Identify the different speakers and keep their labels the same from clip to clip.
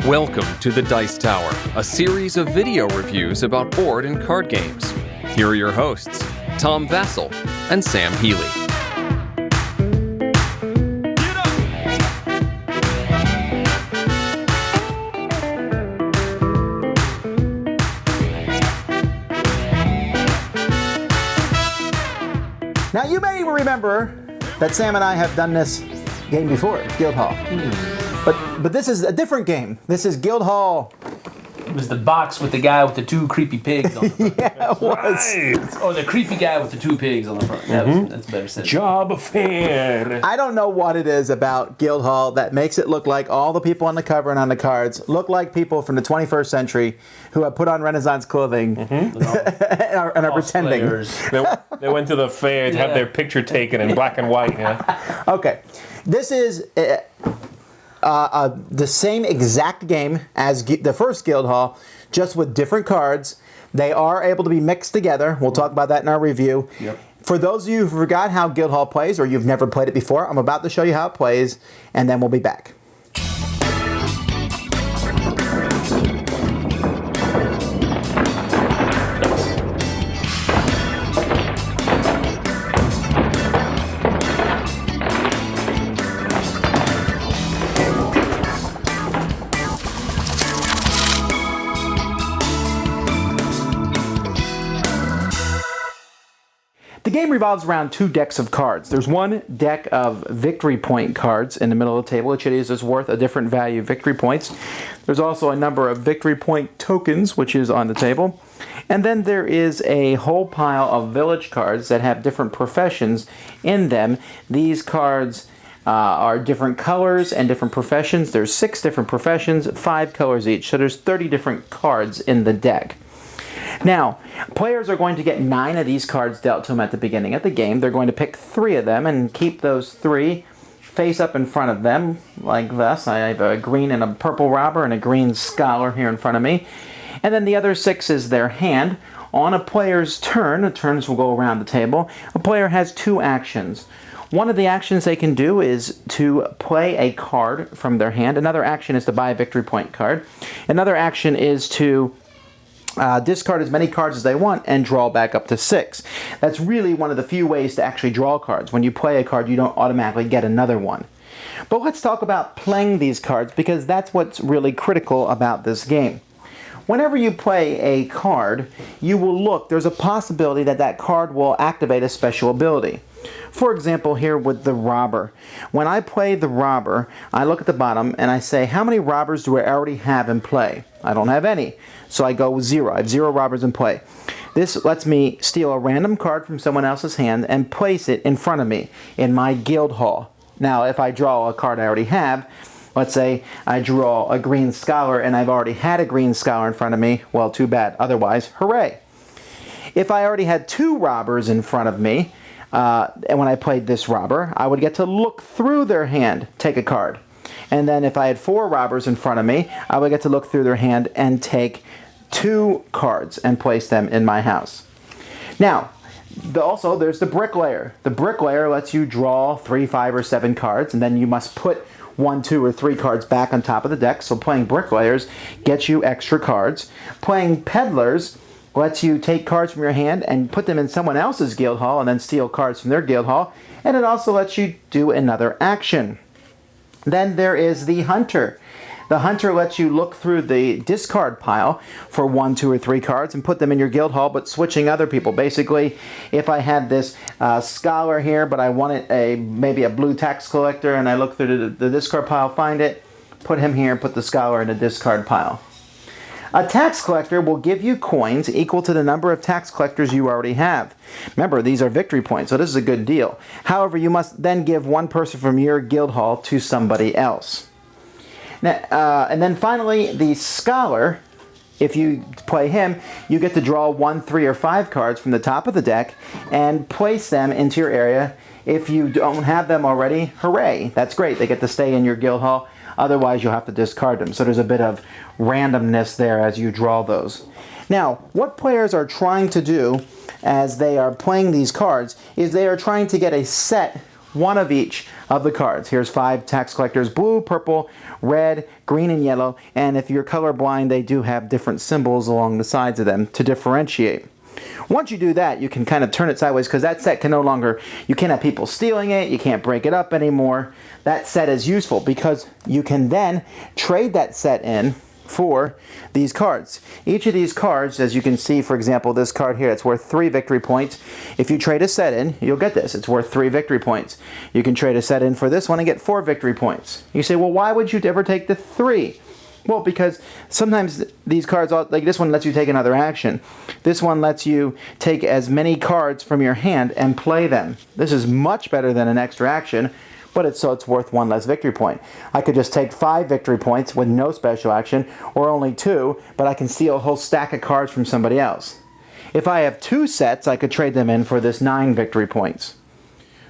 Speaker 1: Welcome to the Dice Tower, a series of video reviews about board and card games. Here are your hosts, Tom Vassell and Sam Healy.
Speaker 2: Now you may remember that Sam and I have done this game before, Guildhall. But this is a different game. This is Guildhall.
Speaker 3: It was the box with the guy with the two creepy pigs on the front.
Speaker 2: Yeah, it was.
Speaker 4: Right.
Speaker 3: Or the creepy guy with the two pigs on the front. That's better said.
Speaker 4: Job fair.
Speaker 2: I don't know what it is about Guildhall that makes it look like all the people on the cover and on the cards look like people from the 21st century who have put on Renaissance clothing and are pretending.
Speaker 4: They went to the fair to have their picture taken in black and white. Yeah.
Speaker 2: Okay, this is the same exact game as the first Guildhall, just with different cards. They are able to be mixed together. We'll talk about that in our review.
Speaker 3: Yep.
Speaker 2: For those of you who forgot how Guildhall plays, or you've never played it before, I'm about to show you how it plays, and then we'll be back. The game revolves around two decks of cards. There's one deck of victory point cards in the middle of the table. Each of these is worth a different value of victory points. There's also a number of victory point tokens, which is on the table. And then there is a whole pile of village cards that have different professions in them. These cards are different colors and different professions. There's 6 different professions, 5 colors each. So there's 30 different cards in the deck. Now, players are going to get 9 of these cards dealt to them at the beginning of the game. They're going to pick 3 of them and keep those 3 face up in front of them, like this. I have a green and a purple robber and a green scholar here in front of me. And then the other 6 is their hand. On a player's turn, the turns will go around the table, a player has 2 actions. One of the actions they can do is to play a card from their hand. Another action is to buy a victory point card. Another action is to discard as many cards as they want and draw back up to 6. That's really one of the few ways to actually draw cards. When you play a card, you don't automatically get another one. But let's talk about playing these cards, because that's what's really critical about this game. Whenever you play a card, you will look, there's a possibility that that card will activate a special ability. For example, here with the robber. When I play the robber, I look at the bottom and I say, how many robbers do I already have in play? I don't have any. So I go with 0. I have 0 robbers in play. This lets me steal a random card from someone else's hand and place it in front of me in my Guildhall. Now, if I draw a card I already have, let's say I draw a green scholar and I've already had a green scholar in front of me, well, too bad. Otherwise, hooray. If I already had 2 robbers in front of me, and when I played this robber, I would get to look through their hand, take a card. And then if I had 4 robbers in front of me, I would get to look through their hand and take 2 cards and place them in my house. Now, also there's the bricklayer. The bricklayer lets you draw 3, 5, or 7 cards, and then you must put 1, 2, or 3 cards back on top of the deck. So playing bricklayers gets you extra cards. Playing peddlers lets you take cards from your hand and put them in someone else's Guildhall and then steal cards from their Guildhall. And it also lets you do another action. Then there is the hunter. The hunter lets you look through the discard pile for 1, 2, or 3 cards and put them in your Guildhall, but switching other people. Basically, if I had this scholar here, but I wanted maybe a blue tax collector, and I look through the discard pile, find it, put him here, put the scholar in the discard pile. A tax collector will give you coins equal to the number of tax collectors you already have. Remember, these are victory points, so this is a good deal. However, you must then give one person from your Guildhall to somebody else. Now, and then finally, the scholar, if you play him, you get to draw 1, 3, or 5 cards from the top of the deck and place them into your area. If you don't have them already, hooray, that's great. They get to stay in your Guildhall. Otherwise, you'll have to discard them. So there's a bit of randomness there as you draw those. Now, what players are trying to do as they are playing these cards is they are trying to get a set, one of each, of the cards. Here's 5 tax collectors: blue, purple, red, green, and yellow. And if you're colorblind, they do have different symbols along the sides of them to differentiate. Once you do that, you can kind of turn it sideways, because that set can no longer, you can't have people stealing it, you can't break it up anymore. That set is useful because you can then trade that set in for these cards. Each of these cards, as you can see, for example, this card here, it's worth 3 victory points. If you trade a set in, you'll get this. It's worth 3 victory points. You can trade a set in for this one and get 4 victory points. You say, well, why would you ever take the 3? Well, because sometimes these cards, like this one lets you take another action. This one lets you take as many cards from your hand and play them. This is much better than an extra action, but it's worth 1 less victory point. I could just take 5 victory points with no special action, or only 2, but I can steal a whole stack of cards from somebody else. If I have 2 sets, I could trade them in for this 9 victory points.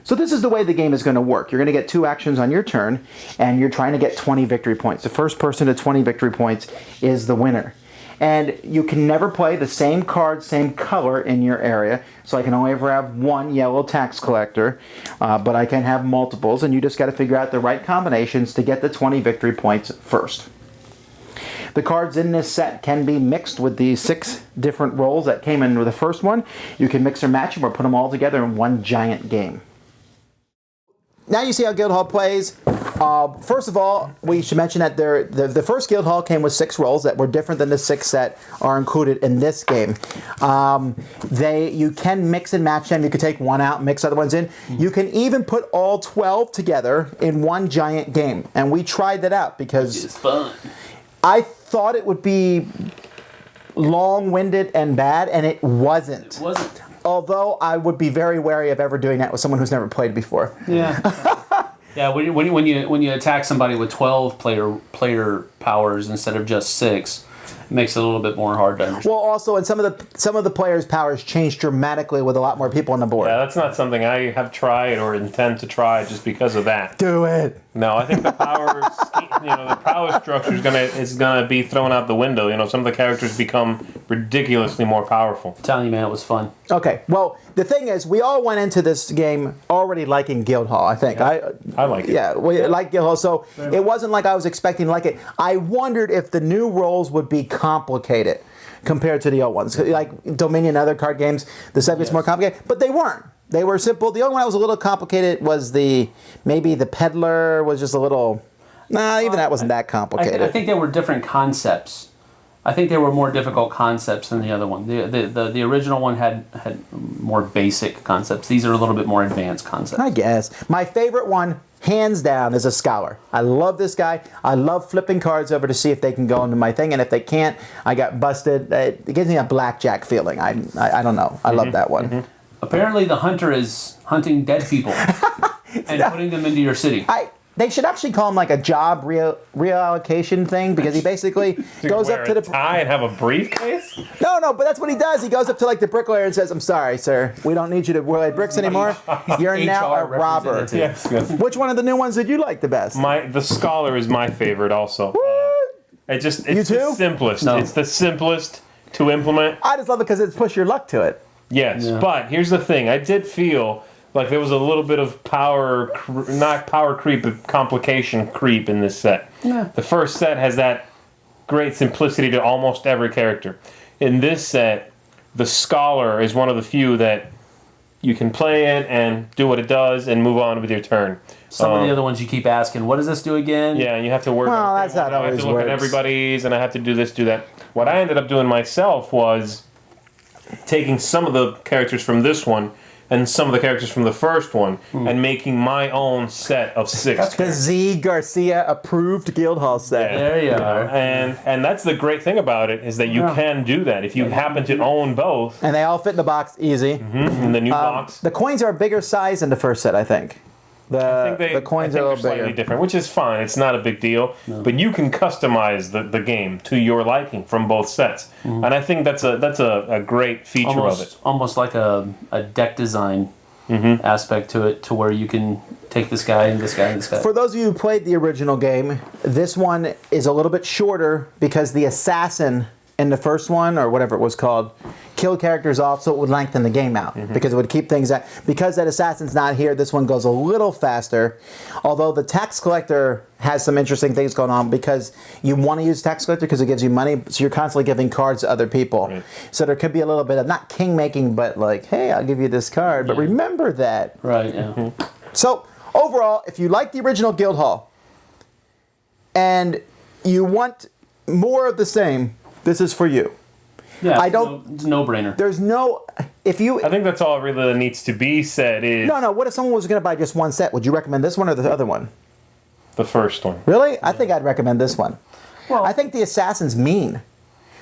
Speaker 2: So this is the way the game is going to work. You're going to get 2 actions on your turn, and you're trying to get 20 victory points. The first person to 20 victory points is the winner. And you can never play the same card, same color in your area. So I can only ever have 1 yellow tax collector, but I can have multiples, and you just got to figure out the right combinations to get the 20 victory points first. The cards in this set can be mixed with the 6 different rolls that came in with the first one. You can mix or match them or put them all together in one giant game. Now you see how Guildhall plays. First of all, we should mention that the first Guildhall came with 6 rolls that were different than the 6 that are included in this game. You can mix and match them. You can take one out, mix other ones in. You can even put all 12 together in one giant game. And we tried that out because
Speaker 3: It's fun.
Speaker 2: I thought it would be long-winded and bad, and it wasn't.
Speaker 3: It wasn't.
Speaker 2: Although I would be very wary of ever doing that with someone who's never played before.
Speaker 3: Yeah. Yeah, when you attack somebody with 12 player powers instead of just 6, it makes it a little bit more hard to understand.
Speaker 2: Well, also, and some of the players' powers change dramatically with a lot more people on the board.
Speaker 4: Yeah, that's not something I have tried or intend to try just because of that.
Speaker 2: Do it.
Speaker 4: No, I think the power structure is gonna be thrown out the window. Some of the characters become ridiculously more powerful.
Speaker 3: I'm telling you, man, it was fun.
Speaker 2: Okay, well, the thing is, we all went into this game already liking Guildhall, I think.
Speaker 4: Yeah. I like it.
Speaker 2: Yeah, we like Guildhall, so it wasn't like I was expecting to like it. I wondered if the new roles would be complicated compared to the old ones. Like Dominion and other card games, the set gets more complicated, but they weren't. They were simple. The only one that was a little complicated was maybe the Peddler was just a little... Nah, even that wasn't that complicated.
Speaker 3: I think there were different concepts. I think there were more difficult concepts than the other one. The original one had more basic concepts. These are a little bit more advanced concepts.
Speaker 2: I guess. My favorite one, hands down, is a Scholar. I love this guy. I love flipping cards over to see if they can go into my thing, and if they can't, I got busted. It gives me a blackjack feeling. I don't know. I love that one.
Speaker 3: Mm-hmm. Apparently the hunter is hunting dead people and putting them into your city.
Speaker 2: They should actually call him like a job reallocation thing, because he basically goes up to the
Speaker 4: tie and have a briefcase.
Speaker 2: No, but that's what he does. He goes up to like the bricklayer and says, "I'm sorry, sir, we don't need you to wear bricks anymore. You're now a robber."
Speaker 4: Yes.
Speaker 2: Which one of the new ones did you like the best?
Speaker 4: The Scholar is my favorite also. It's the simplest.
Speaker 3: No.
Speaker 4: It's the simplest to implement.
Speaker 2: I just love it because it's push your luck to it.
Speaker 4: Yes, but here's the thing. I did feel like there was a little bit of not power creep, but complication creep in this set.
Speaker 3: Yeah.
Speaker 4: The first set has that great simplicity to almost every character. In this set, the Scholar is one of the few that you can play it and do what it does and move on with your turn.
Speaker 3: Some of the other ones you keep asking, what does this do again?
Speaker 4: Yeah, and you have to work.
Speaker 2: Well, that's how it
Speaker 4: I have
Speaker 2: always
Speaker 4: to look at
Speaker 2: works.
Speaker 4: everybody's, and I have to do this, do that. What I ended up doing myself was taking some of the characters from this one and some of the characters from the first one and making my own set of 6.
Speaker 2: The Z Garcia approved Guildhall set.
Speaker 4: Yeah.
Speaker 3: There you are.
Speaker 4: And that's the great thing about it, is that you can do that if you happen to own both.
Speaker 2: And they all fit in the box easy.
Speaker 4: In the new box.
Speaker 2: The coins are a bigger size in the first set, I think. The coins are a little
Speaker 4: slightly
Speaker 2: bigger.
Speaker 4: different, which is fine. It's not a big deal. No. But you can customize the game to your liking from both sets. And I think that's a great feature of it.
Speaker 3: Almost like a deck design aspect to it, to where you can take this guy and this guy and this guy.
Speaker 2: For those of you who played the original game, this one is a little bit shorter because the assassin in the first one, or whatever it was called, killed characters off so it would lengthen the game out because it would keep things at. Because that assassin's not here, this one goes a little faster. Although the tax collector has some interesting things going on because you want to use tax collector because it gives you money, so you're constantly giving cards to other people. Right. So there could be a little bit of not king making, but like, hey, I'll give you this card, but remember that.
Speaker 3: Right. Yeah.
Speaker 2: So overall, if you like the original Guildhall and you want more of the same, this is for you.
Speaker 3: Yeah, it's a no-brainer.
Speaker 2: There's no... If you...
Speaker 4: I think that's all really that needs to be said is...
Speaker 2: No, what if someone was going to buy just one set? Would you recommend this one or the other one?
Speaker 4: The first one.
Speaker 2: Really? Yeah. I think I'd recommend this one.
Speaker 3: Well,
Speaker 2: I think the assassin's mean.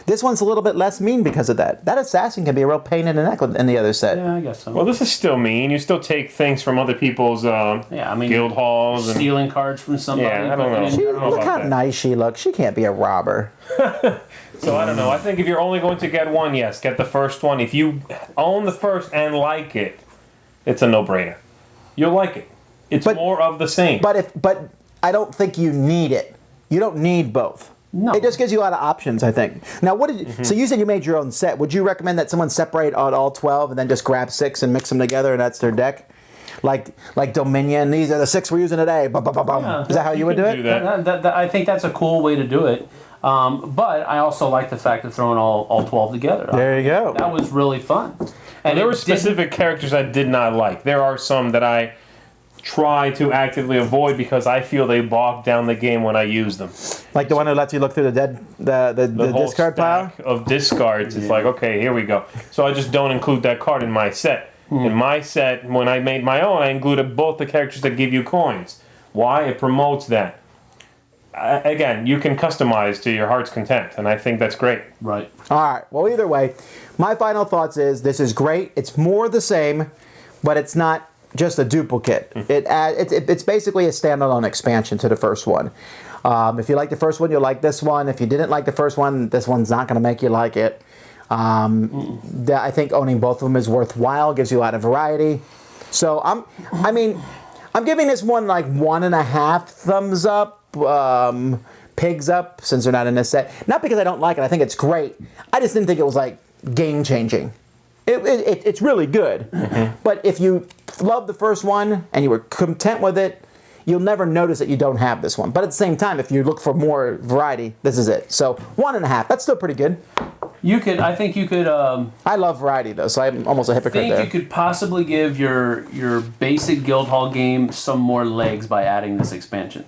Speaker 2: This one's a little bit less mean because of that. That assassin can be a real pain in the neck in the other set.
Speaker 3: Yeah, I guess so.
Speaker 4: Well, this is still mean. You still take things from other people's guild halls.
Speaker 3: Stealing cards from somebody.
Speaker 4: Yeah, I don't know.
Speaker 2: Look how nice she looks. She can't be a robber.
Speaker 4: So I don't know. I think if you're only going to get one, yes, get the first one. If you own the first and like it, it's a no-brainer. You'll like it. It's more of the same.
Speaker 2: But I don't think you need it. You don't need both.
Speaker 3: No.
Speaker 2: It just gives you a lot of options, I think. Now, what did so you said you made your own set. Would you recommend that someone separate out all 12 and then just grab 6 and mix them together and that's their deck? Like Dominion, these are the 6 we're using today. Yeah, is that how you would do it?
Speaker 3: I think that's a cool way to do it. But I also like the fact of throwing all 12 together.
Speaker 2: There you go.
Speaker 3: That was really fun.
Speaker 4: And there were specific characters I did not like. There are some that I try to actively avoid because I feel they bog down the game when I use them.
Speaker 2: Like the one who lets you look through the
Speaker 4: whole
Speaker 2: discard pile?
Speaker 4: Of discards. It's like, okay, here we go. So I just don't include that card in my set. In my set, when I made my own, I included both the characters that give you coins. Why? It promotes that. Again, you can customize to your heart's content, and I think that's great.
Speaker 3: Right.
Speaker 2: All right. Well, either way, my final thoughts is this is great. It's more the same, but it's not just a duplicate. It's basically a standalone expansion to the first one. If you like the first one, you'll like this one. If you didn't like the first one, this one's not going to make you like it. I think owning both of them is worthwhile. Gives you a lot of variety. So I'm giving this one like 1.5 thumbs up. Pigs up, since they're not in this set. Not because I don't like it. I think it's great. I just didn't think it was like game changing. It's really good. But if you love the first one and you were content with it, you'll never notice that you don't have this one. But at the same time, if you look for more variety, this is it. So 1.5. That's still pretty good.
Speaker 3: I think you could.
Speaker 2: I love variety though, so I'm almost a hypocrite there.
Speaker 3: I think you could possibly give your basic Guildhall game some more legs by adding this expansion,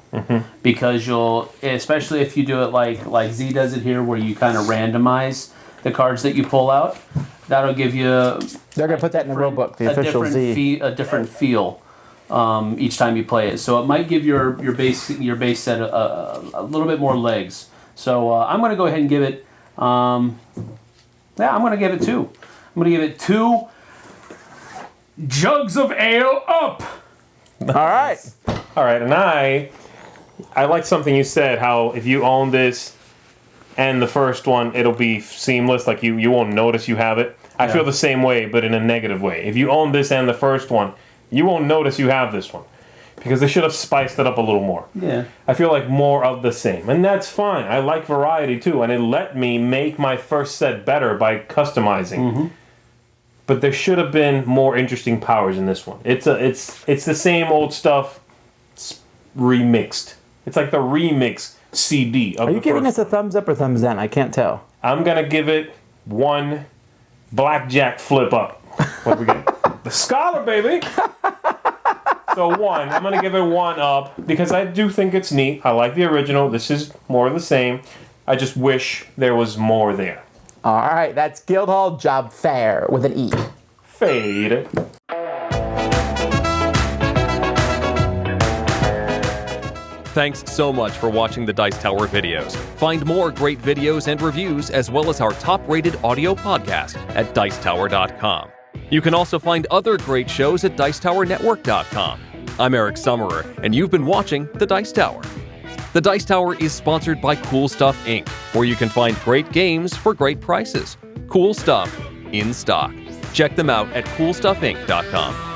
Speaker 3: because you'll, especially if you do it like Z does it here, where you kind of randomize the cards that you pull out. That'll give you.
Speaker 2: They're gonna put that in the rule book, the official Z.
Speaker 3: A different feel each time you play it, so it might give your base set a little bit more legs. So I'm gonna go ahead and give it. I'm going to give it 2. I'm going to give it 2 jugs of ale up.
Speaker 2: All right.
Speaker 4: All right, and I like something you said, how if you own this and the first one, it'll be seamless, like you won't notice you have it. I feel the same way, but in a negative way. If you own this and the first one, you won't notice you have this one. Because they should have spiced it up a little more.
Speaker 3: Yeah.
Speaker 4: I feel like more of the same. And that's fine. I like variety too. And it let me make my first set better by customizing. But there should have been more interesting powers in this one. It's the same old stuff remixed. It's like the remix CD of the first.
Speaker 2: Are you giving us a thumbs up or thumbs down? I can't tell.
Speaker 4: I'm going to give it 1 blackjack flip up. What we get? The Scholar, baby! So 1, I'm going to give it 1 up because I do think it's neat. I like the original. This is more of the same. I just wish there was more there.
Speaker 2: All right, that's Guildhall Job Faire with an E.
Speaker 4: Fade.
Speaker 1: Thanks so much for watching the Dice Tower videos. Find more great videos and reviews, as well as our top-rated audio podcast at Dicetower.com. You can also find other great shows at Dicetowernetwork.com. I'm Eric Summerer, and you've been watching The Dice Tower. The Dice Tower is sponsored by Cool Stuff Inc., where you can find great games for great prices. Cool stuff in stock. Check them out at CoolStuffInc.com.